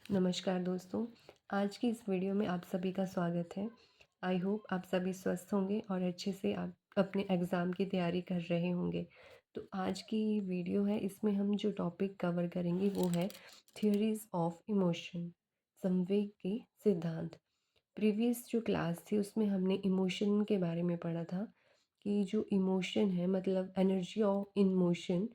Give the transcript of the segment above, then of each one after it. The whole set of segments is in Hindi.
नमस्कार दोस्तों। आज की इस वीडियो में आप सभी का स्वागत है। आई होप आप सभी स्वस्थ होंगे और अच्छे से आप अपने एग्ज़ाम की तैयारी कर रहे होंगे। तो आज की वीडियो है, इसमें हम जो टॉपिक कवर करेंगे वो है थियरीज़ ऑफ इमोशन, संवेग के सिद्धांत। प्रीवियस जो क्लास थी उसमें हमने इमोशन के बारे में पढ़ा था कि जो इमोशन है मतलब एनर्जी ऑफ इन मोशन,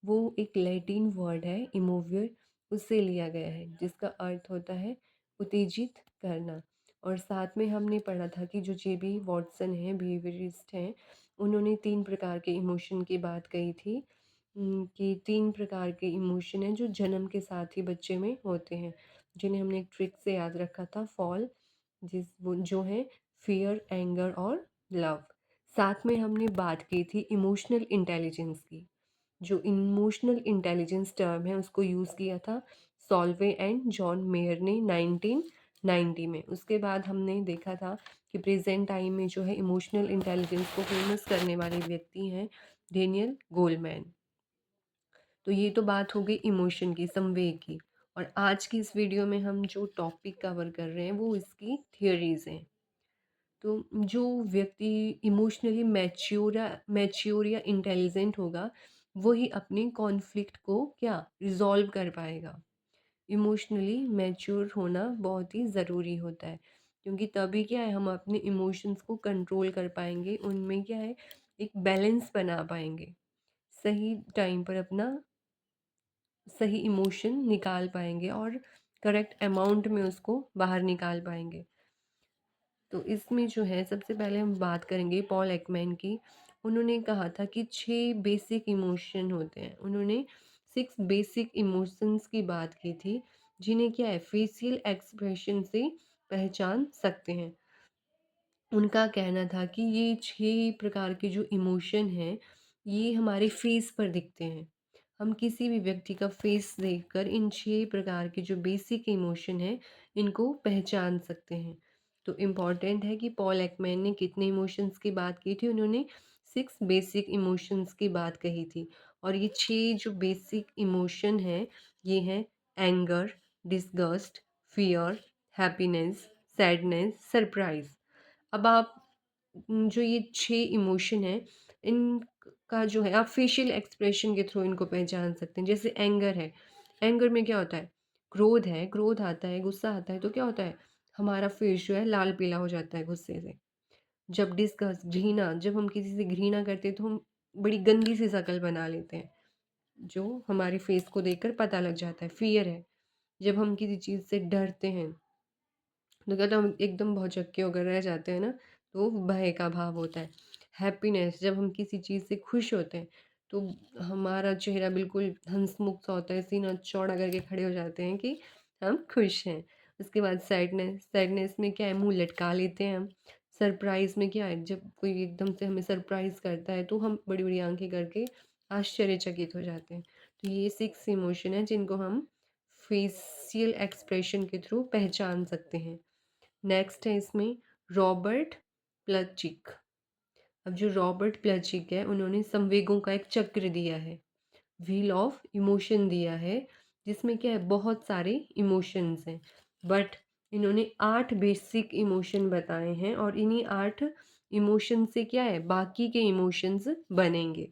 वो एक लैटिन वर्ड है इमोवियर, उससे लिया गया है जिसका अर्थ होता है उत्तेजित करना। और साथ में हमने पढ़ा था कि जो जेबी वॉटसन हैं, बिहेवियरिस्ट हैं, उन्होंने 3 प्रकार के इमोशन की बात कही थी। कि 3 प्रकार के इमोशन हैं जो जन्म के साथ ही बच्चे में होते हैं, जिन्हें हमने एक ट्रिक से याद रखा था, फॉल, वो जो है फियर, एंगर और लव। साथ में हमने बात की थी इमोशनल इंटेलिजेंस की। जो इमोशनल इंटेलिजेंस टर्म है उसको यूज़ किया था सॉल्वे एंड जॉन मेयर ने 1990 में। उसके बाद हमने देखा था कि प्रेजेंट टाइम में जो है इमोशनल इंटेलिजेंस को फेमस करने वाले व्यक्ति हैं डेनियल गोलमैन। तो ये तो बात हो गई इमोशन की, संवेग की। और आज की इस वीडियो में हम जो टॉपिक कवर कर रहे हैं वो इसकी थियोरीज हैं। तो जो व्यक्ति इमोशनली मैच्योर या इंटेलिजेंट होगा, वही अपने कॉन्फ्लिक्ट को क्या रिजॉल्व कर पाएगा। इमोशनली मैच्योर होना बहुत ही ज़रूरी होता है, क्योंकि तभी क्या है, हम अपने इमोशंस को कंट्रोल कर पाएंगे, उनमें क्या है, एक बैलेंस बना पाएंगे, सही टाइम पर अपना सही इमोशन निकाल पाएंगे और करेक्ट अमाउंट में उसको बाहर निकाल पाएंगे। तो इसमें जो है सबसे पहले हम बात करेंगे पॉल एकमैन की। उन्होंने कहा था कि 6 बेसिक इमोशन होते हैं। उन्होंने 6 बेसिक इमोशंस की बात की थी, जिन्हें क्या है, फेशियल एक्सप्रेशन से पहचान सकते हैं। उनका कहना था कि ये 6 प्रकार के जो इमोशन हैं, ये हमारे फेस पर दिखते हैं। हम किसी भी व्यक्ति का फेस देखकर इन 6 प्रकार के जो बेसिक इमोशन हैं, इनको पहचान सकते हैं। तो इम्पॉर्टेंट है कि पॉल एकमैन ने कितने इमोशंस की बात की थी, उन्होंने 6 बेसिक इमोशंस की बात कही थी। और ये 6 जो बेसिक इमोशन हैं, ये हैं anger, disgust, fear, happiness, sadness, surprise. अब आप जो ये 6 इमोशन हैं, इनका जो है आप फेशियल एक्सप्रेशन के थ्रू इनको पहचान सकते हैं। जैसे एंगर है, एंगर में क्या होता है, क्रोध है, क्रोध आता है, गुस्सा आता है, तो क्या होता है, हमारा फेस जो है लाल पीला हो जाता है गुस्से से। जब डिस्गस्ट, घृणा, जब हम किसी से घृणा करते हैं तो हम बड़ी गंदी सी शक्ल बना लेते हैं, जो हमारे फेस को देखकर पता लग जाता है। फियर है, जब हम किसी चीज़ से डरते हैं तो क्या, तो हम एकदम भौचक्के होकर रह जाते हैं ना, तो भय का भाव होता है। हैप्पीनेस, जब हम किसी चीज़ से खुश होते हैं तो हमारा चेहरा बिल्कुल हंसमुख सा होता है, सीना चौड़ा करके खड़े हो जाते हैं कि हम खुश हैं। उसके बाद सैडनेस, सैडनेस में क्या है, मुंह लटका लेते हैं हम। सरप्राइज में क्या है, जब कोई एकदम से हमें सरप्राइज करता है तो हम बड़ी बड़ी आंखें करके आश्चर्यचकित हो जाते हैं। तो ये 6 इमोशन है जिनको हम फेशियल एक्सप्रेशन के थ्रू पहचान सकते हैं। नेक्स्ट है इसमें रॉबर्ट प्लचिक। अब जो रॉबर्ट प्लचिक है, उन्होंने संवेगों का एक चक्र दिया है, व्हील ऑफ इमोशन दिया है, जिसमें क्या है, बहुत सारे इमोशंस हैं, बट इन्होंने 8 बेसिक इमोशन बताए हैं और इन्हीं 8 इमोशन से क्या है, बाकी के इमोशंस बनेंगे।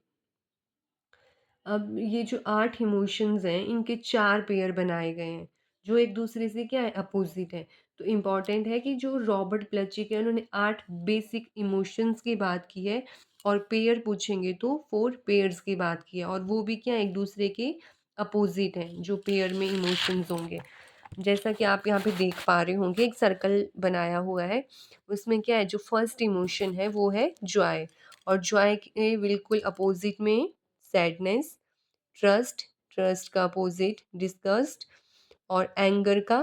अब ये जो 8 इमोशंस हैं, इनके 4 पेयर बनाए गए हैं, जो एक दूसरे से क्या है, अपोजिट है। तो इम्पॉर्टेंट है कि जो रॉबर्ट प्लचिक है, उन्होंने 8 बेसिक इमोशंस की बात की है, और पेयर पूछेंगे तो 4 पेयर्स की बात की है, और वो भी क्या, एक दूसरे के अपोजिट हैं जो पेयर में इमोशंस होंगे। जैसा कि आप यहाँ पे देख पा रहे होंगे, एक सर्कल बनाया हुआ है, उसमें क्या है, जो फर्स्ट इमोशन है वो है जॉय, और जॉय के बिल्कुल अपोजिट में सैडनेस, ट्रस्ट, ट्रस्ट का अपोजिट डिस्गस्ट, और एंगर का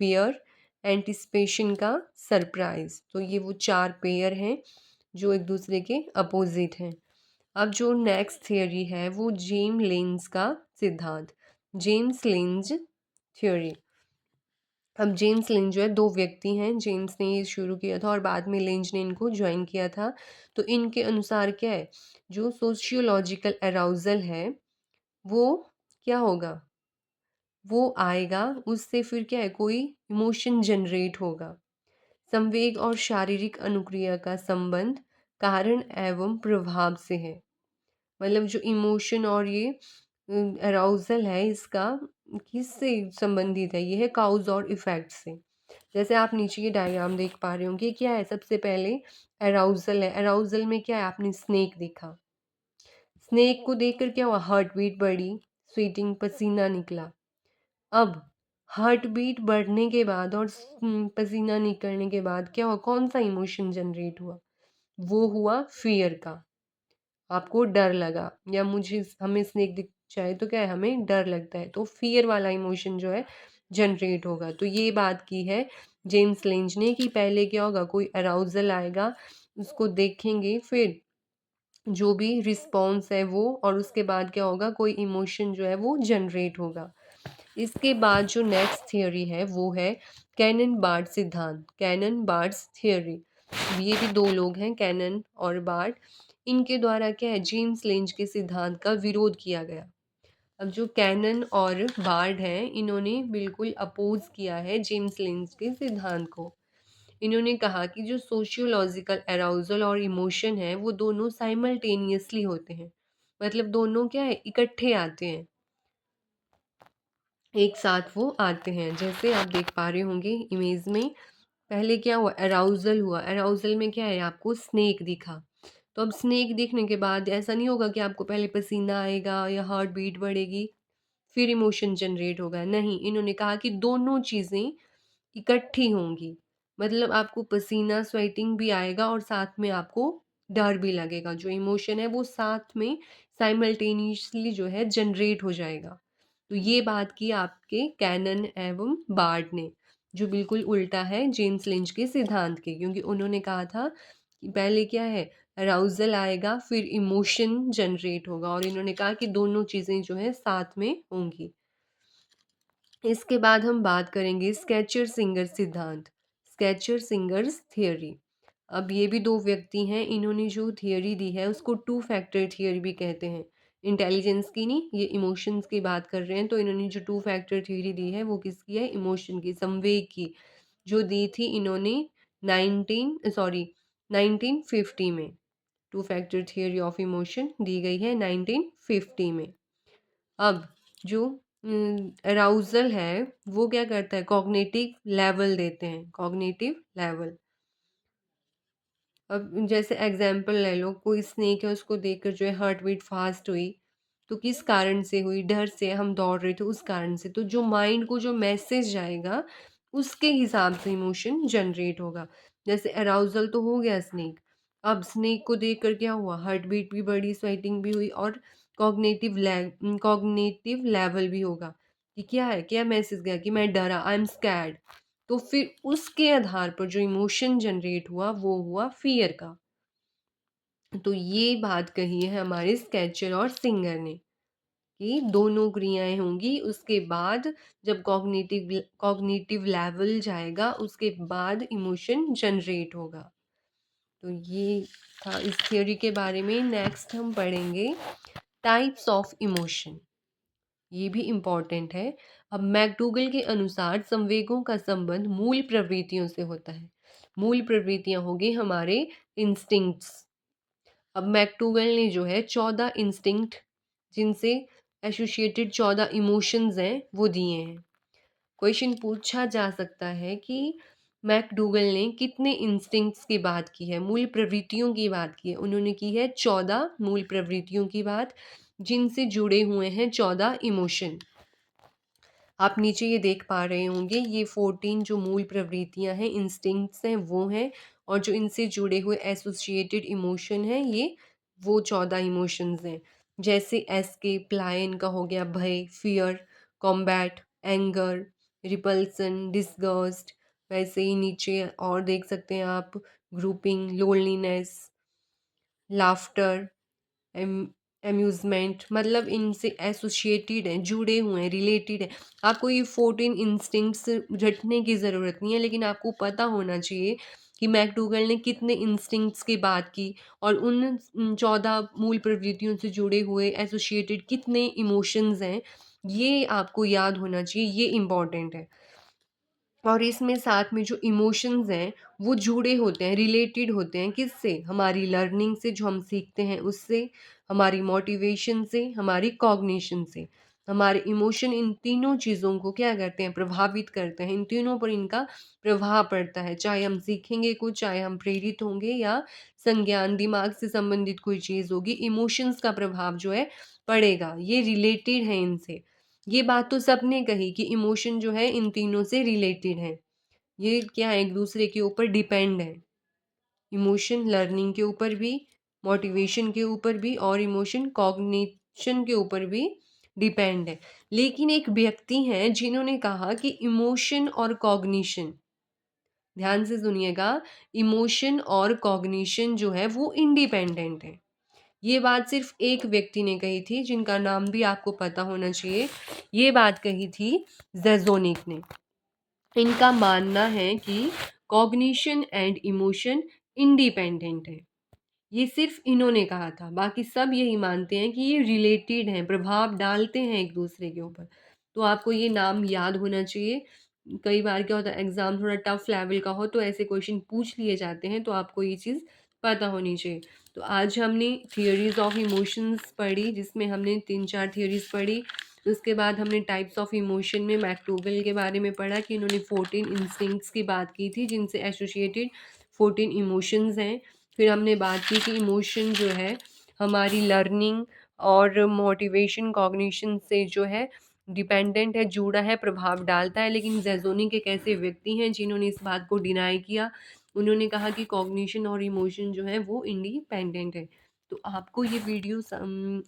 फियर, एंटिसिपेशन का सरप्राइज। तो ये वो 4 पेयर हैं जो एक दूसरे के अपोजिट हैं। अब जो नेक्स्ट थियोरी है वो जेम लेंज का सिद्धांत, जेम्स लेंज थ्योरी। अब जेम्स लेंज जो है, 2 व्यक्ति हैं, जेम्स ने ये शुरू किया था और बाद में लेंज ने इनको ज्वाइन किया था। तो इनके अनुसार क्या है, जो सोशियोलॉजिकल अराउजल है वो क्या होगा, वो आएगा, उससे फिर क्या है, कोई इमोशन जनरेट होगा। संवेग और शारीरिक अनुक्रिया का संबंध कारण एवं प्रभाव से है। मतलब जो इमोशन और ये अराउज़ल है इसका किससे संबंधित है? ये है काउज़ और इफ़ेक्ट से। जैसे आप नीचे ये डायग्राम देख पा रहे होंगे, क्या है, सबसे पहले अराउज़ल है। अराउज़ल में क्या है, आपने स्नेक देखा। स्नेक को देखकर क्या हुआ, हार्ट बीट बढ़ी, स्वेटिंग, पसीना निकला। अब हार्ट बीट बढ़ने के बाद और पसीना निकलने के बाद क्या हुआ, कौन-सा इमोशन जनरेट हुआ? वो हुआ फ़ियर का। आपको डर लगा, या मुझे हमें स्नेक दिख जाए तो क्या है, हमें डर लगता है, तो फ़ियर वाला इमोशन जो है जनरेट होगा। तो ये बात की है जेम्स लिंच ने कि पहले क्या होगा, कोई अराउज़ल आएगा, उसको देखेंगे, फिर जो भी रिस्पॉन्स है वो, और उसके बाद क्या होगा, कोई इमोशन जो है वो जनरेट होगा। इसके बाद जो नेक्स्ट थियरी है वो है कैनन बार्ड सिद्धांत, कैनन बार्ड्स थियरी। ये भी दो लोग हैं, कैनन और बार्ड। इनके द्वारा क्या है, जेम्स लिंच के सिद्धांत का विरोध किया गया। अब जो कैनन और बार्ड हैं, इन्होंने बिल्कुल अपोज किया है जेम्स लिंच के सिद्धांत को। इन्होंने कहा कि जो सोशियोलॉजिकल अराउजल और इमोशन है वो दोनों साइमल्टेनियसली होते हैं। मतलब दोनों क्या है, इकट्ठे आते हैं, एक साथ वो आते हैं। जैसे आप देख पा रहे होंगे इमेज में, पहले क्या हुआ, अराउजल हुआ। अराउजल में क्या है, आपको स्नेक दिखा। तो अब स्नेक दिखने के बाद ऐसा नहीं होगा कि आपको पहले पसीना आएगा या हार्ट बीट बढ़ेगी फिर इमोशन जनरेट होगा, नहीं। इन्होंने कहा कि दोनों चीज़ें इकट्ठी होंगी। मतलब आपको पसीना, स्वेटिंग भी आएगा और साथ में आपको डर भी लगेगा। जो इमोशन है वो साथ में साइमल्टेनियसली जो है जनरेट हो जाएगा। तो ये बात की आपके कैनन एवं बार्ड ने, जो बिल्कुल उल्टा है जेम्स लिंच के सिद्धांत के, क्योंकि उन्होंने कहा था कि पहले क्या है, अराउज़ल आएगा फिर इमोशन जनरेट होगा, और इन्होंने कहा कि दोनों चीज़ें जो है साथ में होंगी। इसके बाद हम बात करेंगे स्केचर सिंगर सिद्धांत, स्केचर सिंगर्स थियरी। अब ये भी दो व्यक्ति हैं, इन्होंने जो थियरी दी है उसको टू फैक्टर थियरी भी कहते हैं। इंटेलिजेंस की नहीं, ये इमोशंस की बात कर रहे हैं, तो इन्होंने जो टू फैक्टर थियरी दी है वो किसकी है, इमोशन की, संवेग की, जो दी थी इन्होंने 1950 में। Two factor theory of emotion दी गई है 1950 में। अब जो अराउज़ल है वो क्या करता है, कॉग्निटिव लेवल देते हैं, कॉग्निटिव लेवल। अब जैसे एग्जांपल ले लो, कोई स्नेक है, उसको देखकर जो है हार्ट बीट फास्ट हुई, तो किस कारण से हुई, डर से, हम दौड़ रहे थे उस कारण से। तो जो माइंड को जो मैसेज जाएगा उसके हिसाब से इमोशन जनरेट होगा। जैसे अराउज़ल तो हो गया स्नेक, अब स्नेक को देखकर क्या हुआ, हार्ट बीट भी बढ़ी, स्वेटिंग भी हुई, और कॉग्निटिव लेवल भी होगा कि क्या है, क्या मैसेज गया कि मैं डरा, आई एम स्कैर्ड। तो फिर उसके आधार पर जो इमोशन जनरेट हुआ वो हुआ फ़ियर का। तो ये बात कही है हमारे स्केचर और सिंगर ने कि दोनों क्रियाएँ होंगी, उसके बाद जब कॉग्निटिव लेवल जाएगा उसके बाद इमोशन जनरेट होगा। तो ये था इस थ्योरी के बारे में। नेक्स्ट हम पढ़ेंगे टाइप्स ऑफ इमोशन, ये भी इम्पोर्टेंट है। अब मैकडूगल के अनुसार संवेगों का संबंध मूल प्रवृत्तियों से होता है। मूल प्रवृत्तियां होगी हमारे इंस्टिंक्ट्स। अब मैकडूगल ने जो है 14 इंस्टिंक्ट जिनसे एसोसिएटेड 14 इमोशंस हैं वो दिए हैं। क्वेश्चन पूछा जा सकता है कि मैकडूगल ने कितने इंस्टिंक्ट्स की बात की है, मूल प्रवृत्तियों की बात की है। उन्होंने की है 14 मूल प्रवृत्तियों की बात, जिनसे जुड़े हुए हैं 14 इमोशन। आप नीचे ये देख पा रहे होंगे, ये 14 जो मूल प्रवृत्तियां हैं, इंस्टिंक्ट्स हैं, वो हैं, और जो इनसे जुड़े हुए एसोसिएटेड इमोशन हैं ये वो 14 इमोशंस हैं। जैसे एस्केप, लायन का हो गया भय, fear, combat, anger, repulsion, disgust. वैसे ही नीचे और देख सकते हैं आप, grouping, loneliness, laughter, um amusement, मतलब इनसे एसोसिएटेड हैं, जुड़े हुए हैं, रिलेटेड हैं। आपको ये 14 इंस्टिंक्ट्स रटने की ज़रूरत नहीं है, लेकिन आपको पता होना चाहिए कि मैकडूगल ने कितने इंस्टिंक्ट्स की बात की और उन 14 मूल प्रवृत्तियों से जुड़े हुए एसोसिएटेड कितने इमोशंस हैं, ये आपको याद होना चाहिए, ये इम्पोर्टेंट है। और इसमें साथ में जो इमोशंस हैं, वो जुड़े होते हैं, रिलेटेड होते हैं किससे? हमारी लर्निंग से, जो हम सीखते हैं उससे, हमारी मोटिवेशन से, हमारी कॉग्निशन से। हमारे इमोशन इन तीनों चीज़ों को क्या करते हैं? प्रभावित करते हैं, इन तीनों पर इनका प्रभाव पड़ता है। चाहे हम सीखेंगे कुछ, चाहे हम प्रेरित होंगे या संज्ञान, दिमाग से संबंधित कोई चीज़ होगी, इमोशंस का प्रभाव जो है पड़ेगा। ये रिलेटेड है इनसे। ये बात तो सबने कही कि इमोशन जो है इन तीनों से रिलेटेड है। ये क्या है, एक दूसरे के ऊपर डिपेंड है। इमोशन लर्निंग के ऊपर भी, मोटिवेशन के ऊपर भी और इमोशन कॉग्निशन के ऊपर भी डिपेंड है। लेकिन एक व्यक्ति हैं जिन्होंने कहा कि इमोशन और कॉग्निशन, ध्यान से सुनिएगा, इमोशन और कॉग्निशन जो है वो इंडिपेंडेंट है। ये बात सिर्फ एक व्यक्ति ने कही थी जिनका नाम भी आपको पता होना चाहिए। ये बात कही थी ज़ेज़ोनिक ने। इनका मानना है कि कॉग्निशन एंड इमोशन इंडिपेंडेंट है। ये सिर्फ इन्होंने कहा था, बाकी सब यही मानते हैं कि ये रिलेटेड हैं, प्रभाव डालते हैं एक दूसरे के ऊपर। तो आपको ये नाम याद होना चाहिए। कई बार क्या होता है, एग्ज़ाम थोड़ा टफ लेवल का हो तो ऐसे क्वेश्चन पूछ लिए जाते हैं, तो आपको ये चीज़ पता होनी चाहिए। तो आज हमने थियरीज़ ऑफ इमोशंस पढ़ी, जिसमें हमने 3-4 थियरीज़ पढ़ी। उसके बाद हमने टाइप्स ऑफ इमोशन में मैक्डोगल के बारे में पढ़ा कि इन्होंने 14 इंस्टिंक्ट्स की बात की थी, जिनसे एसोसिएटेड 14 इमोशंस हैं। फिर हमने बात की कि इमोशन जो है हमारी लर्निंग और मोटिवेशन, कॉग्निशन से जो है डिपेंडेंट है, जुड़ा है, प्रभाव डालता है। लेकिन ज़ेज़ोनिक एक ऐसे व्यक्ति हैं जिन्होंने इस बात को डिनाई किया। उन्होंने कहा कि कॉग्निशन और इमोशन जो है वो इंडिपेंडेंट है। तो आपको ये वीडियो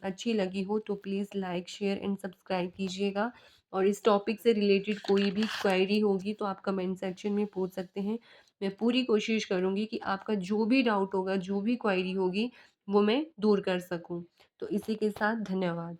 अच्छी लगी हो तो please like, share and subscribe कीजिएगा। और इस टॉपिक से रिलेटेड कोई भी क्वेरी होगी तो आप कमेंट सेक्शन में पूछ सकते हैं। मैं पूरी कोशिश करूँगी कि आपका जो भी डाउट होगा, जो भी क्वेरी होगी, वो मैं दूर कर सकूँ। तो इसी के साथ धन्यवाद।